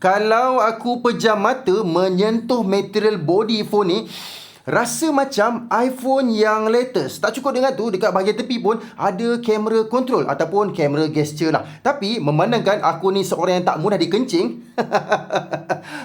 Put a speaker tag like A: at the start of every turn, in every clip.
A: Kalau aku pejam mata menyentuh material body phone ni, rasa macam iPhone yang latest. Tak cukup dengan tu, dekat bahagian tepi pun ada kamera control ataupun kamera gesture lah. Tapi memandangkan aku ni seorang yang tak mudah dikencing,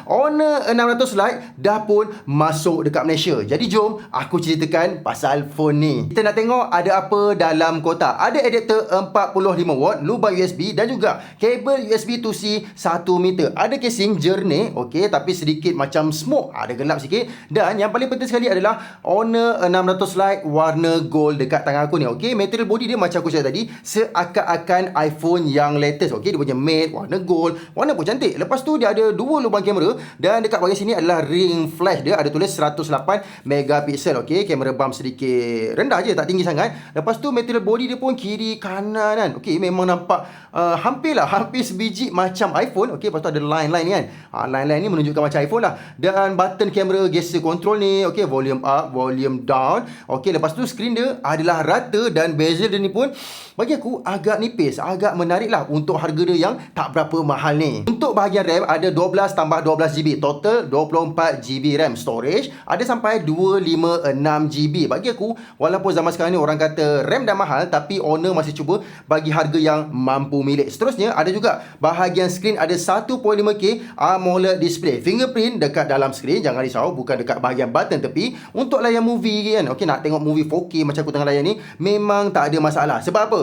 A: Honor 600 Lite dah pun masuk dekat Malaysia. Jadi jom aku ceritakan pasal phone ni. Kita nak tengok ada apa dalam kotak. Ada adapter 45W, lubang USB dan juga kabel USB Type-C 1 meter. Ada casing jernih, okey, tapi sedikit macam smoke, ada gelap sikit. Dan yang paling penting sekali adalah Honor 600 Lite warna gold dekat tangan aku ni. Okey, material body dia macam aku cakap tadi, seakan-akan iPhone yang latest. Okey, dia punya matte warna gold, warna pun cantik. Lepas tu dia ada dua lubang kamera dan dekat bahagian sini adalah ring flash dia, ada tulis 108 megapiksel. Okey, kamera bump sedikit rendah je, tak tinggi sangat. Lepas tu material body dia pun kiri kanan kan. Okey, memang nampak hampir sebiji macam iPhone. Okey, lepas tu ada line-line ni kan. Line-line ni menunjukkan macam iPhone lah. Dan button kamera gesture control ni, okey, volume up, volume down. Okey, lepas tu skrin dia adalah rata dan bezel dia ni pun bagi aku agak nipis, agak menarik lah untuk harga dia yang tak berapa mahal ni. Untuk bahagian RAM ada 12 tambah 12GB, total 24GB RAM. Storage ada sampai 256GB. Bagi aku, walaupun zaman sekarang ni orang kata RAM dah mahal, tapi Honor masih cuba bagi harga yang mampu milik. Seterusnya ada juga bahagian skrin ada 1.5K AMOLED display. Fingerprint dekat dalam skrin, jangan risau, bukan dekat bahagian button tepi. Untuk layan movie kan, okey, nak tengok movie 4K macam aku tengah layan ni, memang tak ada masalah. Sebab apa?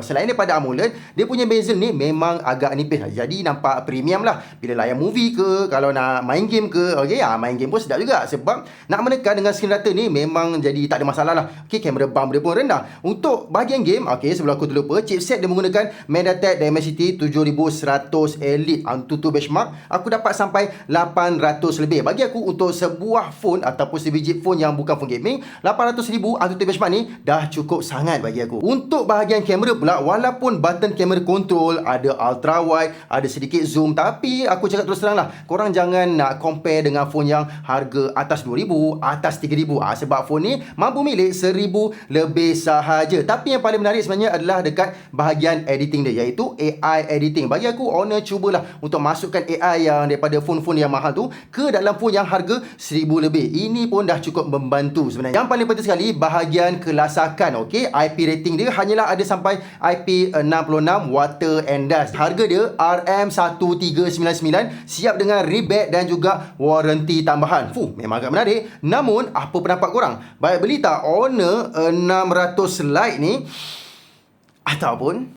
A: Selain daripada AMOLED, dia punya bezel ni memang agak nipis. Jadi nampak premium lah bila layan movie ke, kalau nak main game ke. Okey, main game pun sedap juga sebab nak menekan dengan skrin rata ni memang jadi tak ada masalah lah. Okey, kamera bump dia pun rendah. Untuk bahagian game, okey, sebelum aku terlupa, chipset dia menggunakan MediaTek Dimensity 7100 Elite. Antutu benchmark aku dapat sampai 800 lebih. Bagi aku untuk sebuah phone ataupun sebiji phone yang bukan phone gaming, 800,000 Antutu benchmark ni dah cukup sangat bagi aku. Untuk bahagian kamera pula, walaupun button kamera control ada ultra wide, ada sedikit zoom, tapi aku cakap terus terang lah, korang jangan nak compare dengan phone yang harga atas 2,000, atas 3,000. Sebab phone ni mampu milik 1,000 lebih sahaja. Tapi yang paling menarik sebenarnya adalah dekat bahagian editing dia, iaitu AI editing. Bagi aku, Honor cubalah untuk masukkan AI yang daripada phone-phone yang mahal tu ke dalam phone yang harga 1,000 lebih. Ini pun dah cukup membantu sebenarnya. Yang paling penting sekali, bahagian kelasakan. Okey, IP rating dia hanyalah ada sampai IP66 water and dust. Harga dia RM1399, siap dengan rebate dan juga warranty tambahan. Memang agak menarik. Namun, apa pendapat korang? Baik beli tak Honor 600 Lite ni ataupun